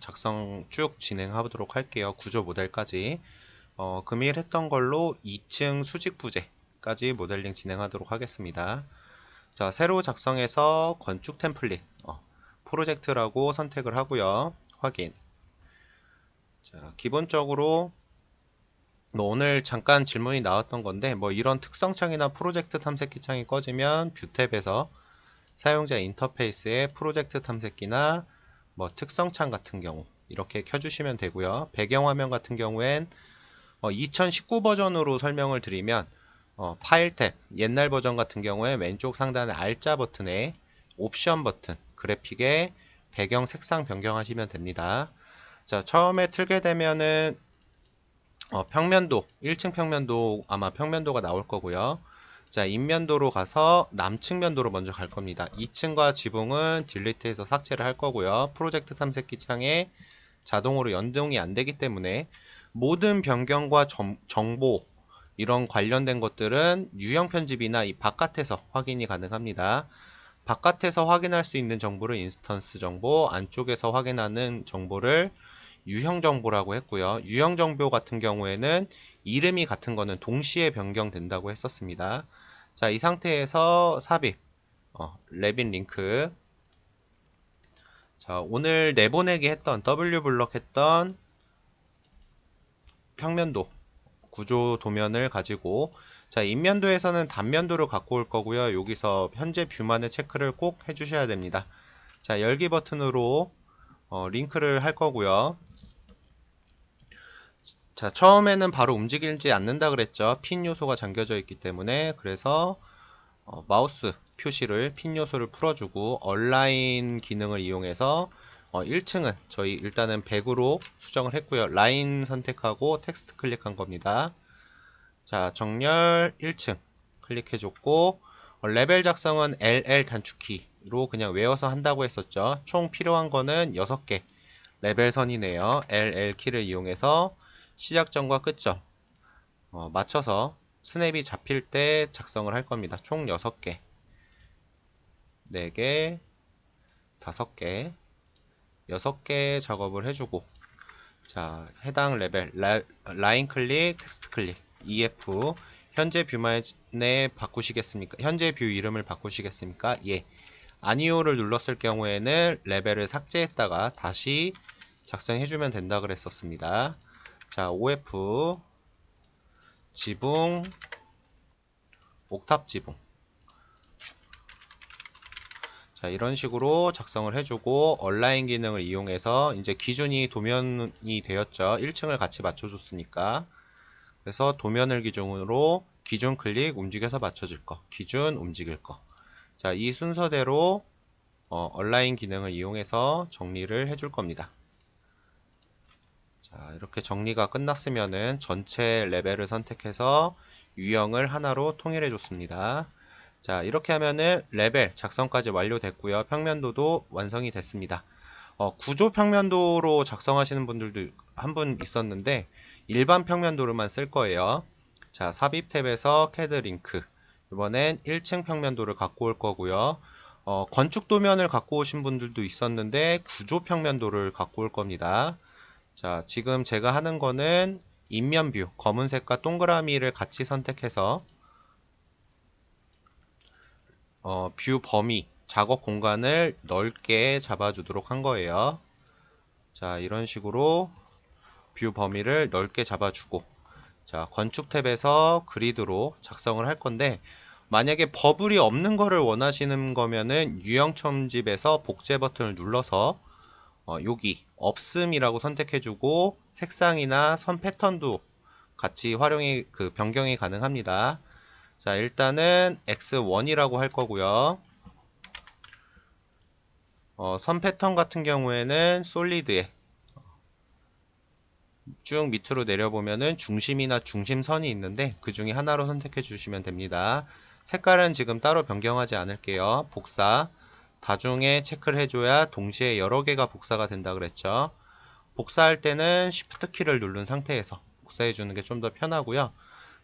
작성 쭉 진행하도록 할게요. 구조 모델까지. 금일했던 걸로 2층 수직 부재까지 모델링 진행하도록 하겠습니다. 자, 새로 작성해서 건축 템플릿 프로젝트라고 선택을 하고요. 확인. 자, 기본적으로 오늘 잠깐 질문이 나왔던 건데 이런 특성창이나 프로젝트 탐색기 창이 꺼지면 뷰 탭에서 사용자 인터페이스에 프로젝트 탐색기나 특성창 같은 경우 이렇게 켜주시면 되고요. 배경화면 같은 경우엔 2019 버전으로 설명을 드리면 파일 탭 옛날 버전 같은 경우에 왼쪽 상단의 R자 버튼에 옵션 버튼 그래픽에 배경 색상 변경하시면 됩니다. 자, 처음에 틀게 되면은 평면도 1층 평면도 아마 평면도가 나올 거고요. 자, 인면도로 가서 남측면도로 먼저 갈 겁니다. 2층과 지붕은 딜리트해서 삭제를 할 거고요. 프로젝트 탐색기 창에 자동으로 연동이 안 되기 때문에 모든 변경과 정보 이런 관련된 것들은 유형 편집이나 이 바깥에서 확인이 가능합니다. 바깥에서 확인할 수 있는 정보를 인스턴스 정보, 안쪽에서 확인하는 정보를 유형 정보라고 했고요. 유형 정보 같은 경우에는 이름이 같은 거는 동시에 변경된다고 했었습니다. 자, 이 상태에서 삽입, 레빈 링크. 자, 오늘 내보내기 했던 W블럭 했던 평면도 구조 도면을 가지고 자, 인면도에서는 단면도를 갖고 올 거고요. 여기서 현재 뷰만의 체크를 꼭 해주셔야 됩니다. 자, 열기 버튼으로 링크를 할 거고요. 자, 처음에는 바로 움직이지 않는다 그랬죠. 핀 요소가 잠겨져 있기 때문에. 그래서 마우스 표시를 핀 요소를 풀어주고 얼라인 기능을 이용해서 1층은 저희 일단은 100으로 수정을 했고요. 라인 선택하고 텍스트 클릭한 겁니다. 자, 정렬 1층 클릭해줬고 레벨 작성은 LL 단축키로 그냥 외워서 한다고 했었죠. 총 필요한 거는 6개 레벨 선이네요. LL 키를 이용해서 시작점과 끝점 맞춰서 스냅이 잡힐 때 작성을 할 겁니다. 총 6개 4개 5개 6개 작업을 해주고 자, 해당 레벨 라인 클릭 텍스트 클릭 EF 현재 뷰만에 바꾸시겠습니까? 현재 뷰 이름을 바꾸시겠습니까? 예. 아니오를 눌렀을 경우에는 레벨을 삭제했다가 다시 작성해주면 된다 그랬었습니다. 자, OF 지붕 옥탑 지붕 자, 이런 식으로 작성을 해주고 얼라인 기능을 이용해서 이제 기준이 도면이 되었죠. 1층을 같이 맞춰줬으니까 그래서 도면을 기준으로 기준 클릭 움직여서 맞춰질 거 기준 움직일 거 자, 이 순서대로 얼라인 기능을 이용해서 정리를 해줄 겁니다. 자, 이렇게 정리가 끝났으면은 전체 레벨을 선택해서 유형을 하나로 통일해 줬습니다. 자, 이렇게 하면은 레벨 작성까지 완료됐고요. 평면도도 완성이 됐습니다. 구조 평면도로 작성하시는 분들도 한 분 있었는데 일반 평면도로만 쓸 거예요. 자, 삽입 탭에서 캐드 링크 이번엔 1층 평면도를 갖고 올 거고요. 건축 도면을 갖고 오신 분들도 있었는데 구조 평면도를 갖고 올 겁니다. 자, 지금 제가 하는 거는 인면 뷰, 검은색과 동그라미를 같이 선택해서 뷰 범위, 작업 공간을 넓게 잡아주도록 한 거예요. 자, 이런 식으로 뷰 범위를 넓게 잡아주고 자, 건축 탭에서 그리드로 작성을 할 건데 만약에 버블이 없는 거를 원하시는 거면은 유형 첨집에서 복제 버튼을 눌러서 여기 없음이라고 선택해주고 색상이나 선 패턴도 같이 활용이 변경이 가능합니다. 자, 일단은 X1이라고 할 거고요. 선 패턴 같은 경우에는 솔리드에 쭉 밑으로 내려보면은 중심이나 중심선이 있는데 그 중에 하나로 선택해 주시면 됩니다. 색깔은 지금 따로 변경하지 않을게요. 복사 다중에 체크를 해줘야 동시에 여러 개가 복사가 된다 그랬죠. 복사할 때는 Shift 키를 누른 상태에서 복사해 주는 게 좀 더 편하고요.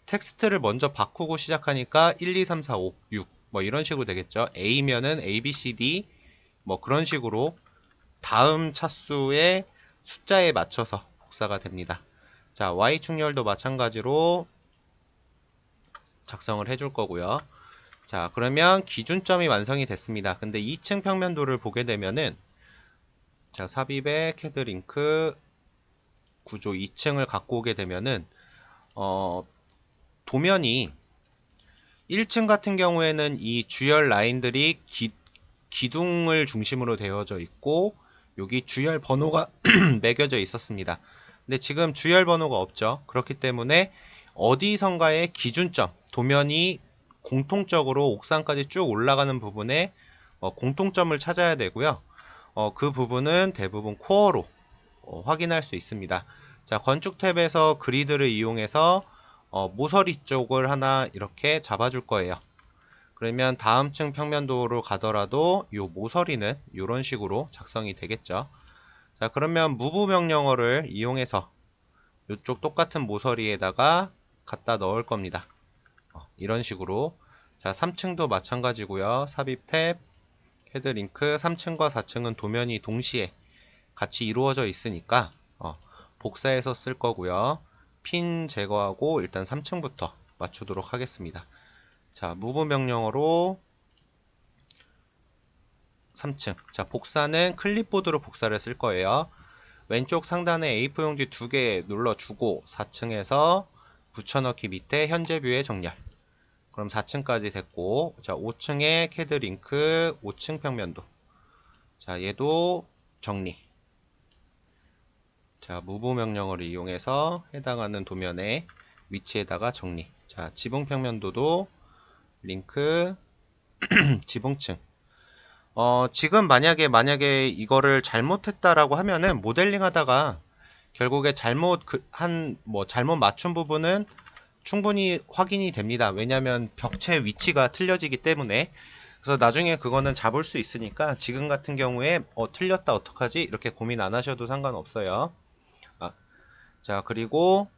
텍스트를 먼저 바꾸고 시작하니까 1, 2, 3, 4, 5, 6 이런 식으로 되겠죠. A면은 A, B, C, D 그런 식으로 다음 차수의 숫자에 맞춰서 복사가 됩니다. 자, y 축렬도 마찬가지로 작성을 해줄 거고요. 자, 그러면 기준점이 완성이 됐습니다. 근데 2층 평면도를 보게 되면은, 자, 삽입의 캐드 링크 구조 2층을 갖고 오게 되면은 도면이 1층 같은 경우에는 이 주열 라인들이 기둥을 중심으로 되어져 있고, 여기 주열 번호가 매겨져 있었습니다. 근데 지금 주열 번호가 없죠. 그렇기 때문에 어디선가의 기준점, 도면이 공통적으로 옥상까지 쭉 올라가는 부분에 공통점을 찾아야 되고요. 그 부분은 대부분 코어로 확인할 수 있습니다. 자, 건축 탭에서 그리드를 이용해서 모서리 쪽을 하나 이렇게 잡아줄 거예요. 그러면 다음 층 평면도로 가더라도 이 모서리는 이런 식으로 작성이 되겠죠. 자, 그러면 무브 명령어를 이용해서 이쪽 똑같은 모서리에다가 갖다 넣을 겁니다. 이런 식으로. 자, 3층도 마찬가지고요. 삽입 탭, 헤드 링크 3층과 4층은 도면이 동시에 같이 이루어져 있으니까 복사해서 쓸 거고요. 핀 제거하고 일단 3층부터 맞추도록 하겠습니다. 자, 무브 명령어로 3층. 자, 복사는 클립보드로 복사를 쓸 거예요. 왼쪽 상단에 A4 용지 2개 눌러주고 4층에서 붙여넣기 밑에 현재 뷰의 정렬. 그럼 4층까지 됐고, 자, 5층에 캐드 링크 5층 평면도. 자, 얘도 정리. 자, 무브 명령어를 이용해서 해당하는 도면의 위치에다가 정리. 자, 지붕 평면도도 링크 지붕층. 지금 만약에 이거를 잘못했다라고 하면은 모델링 하다가 결국에 잘못 맞춘 부분은 충분히 확인이 됩니다. 왜냐면 벽체 위치가 틀려지기 때문에. 그래서 나중에 그거는 잡을 수 있으니까 지금 같은 경우에 틀렸다 어떡하지? 이렇게 고민 안 하셔도 상관없어요. 자, 그리고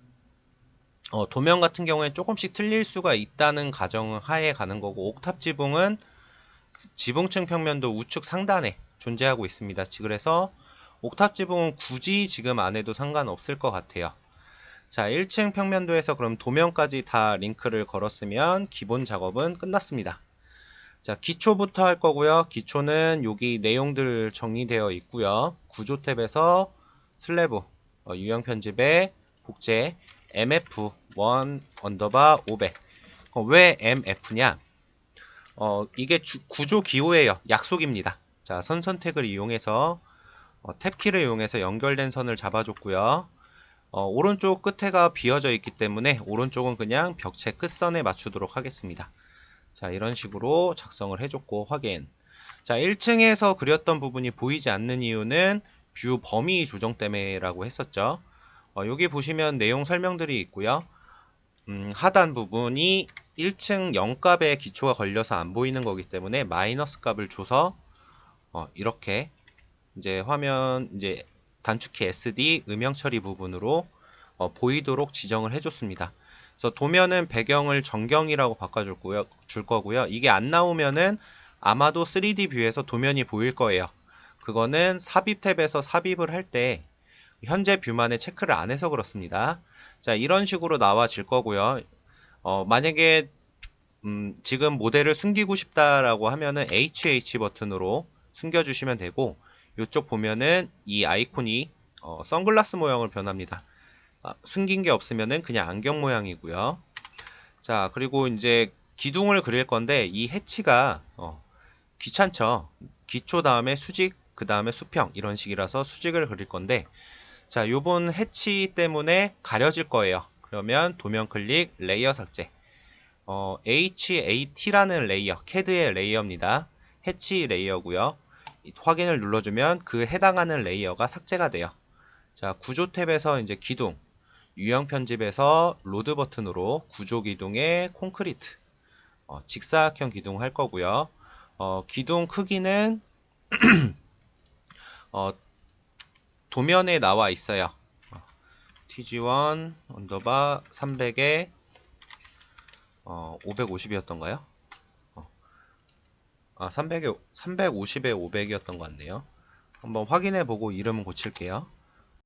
도면 같은 경우에 조금씩 틀릴 수가 있다는 가정 하에 가는 거고, 옥탑 지붕은 지붕층 평면도 우측 상단에 존재하고 있습니다. 그래서 옥탑 지붕은 굳이 지금 안 해도 상관없을 것 같아요. 자, 1층 평면도에서 그럼 도면까지 다 링크를 걸었으면 기본 작업은 끝났습니다. 자, 기초부터 할 거고요. 기초는 여기 내용들 정리되어 있고요. 구조 탭에서 슬래브, 유형 편집에 복제, mf1 언더바 500. 왜 mf냐? 이게 구조 기호예요. 약속입니다. 자, 선 선택을 이용해서 탭키를 이용해서 연결된 선을 잡아줬고요. 오른쪽 끝에가 비어져 있기 때문에 오른쪽은 그냥 벽체 끝선에 맞추도록 하겠습니다. 자, 이런 식으로 작성을 해줬고 확인. 자, 1층에서 그렸던 부분이 보이지 않는 이유는 뷰 범위 조정 때문에라고 했었죠. 여기 보시면 내용 설명들이 있고요. 하단 부분이 1층 0값에 기초가 걸려서 안 보이는 거기 때문에 마이너스 값을 줘서 이렇게 이제 화면 이제 단축키 SD 음영 처리 부분으로 보이도록 지정을 해줬습니다. 그래서 도면은 배경을 정경이라고 줄 거고요. 이게 안 나오면은 아마도 3D 뷰에서 도면이 보일 거예요. 그거는 삽입 탭에서 삽입을 할 때 현재 뷰만에 체크를 안 해서 그렇습니다. 자, 이런 식으로 나와질 거고요. 만약에 지금 모델을 숨기고 싶다라고 하면은 HH 버튼으로 숨겨주시면 되고, 이쪽 보면은 이 아이콘이 선글라스 모양으로 변합니다. 숨긴 게 없으면은 그냥 안경 모양이고요. 자, 그리고 이제 기둥을 그릴 건데 이 해치가 귀찮죠. 기초 다음에 수직, 그 다음에 수평 이런 식이라서 수직을 그릴 건데, 자, 요번 해치 때문에 가려질 거예요. 그러면 도면 클릭, 레이어 삭제. HAT라는 레이어, CAD의 레이어입니다. 해치 레이어고요. 확인을 눌러주면 그 해당하는 레이어가 삭제가 돼요. 자, 구조 탭에서 이제 기둥, 유형 편집에서 로드 버튼으로 구조 기둥의 콘크리트, 직사각형 기둥 할 거고요. 기둥 크기는 도면에 나와 있어요. TG1 언더바 300에 550이었던가요? 350에 500이었던 것 같네요. 한번 확인해 보고 이름은 고칠게요.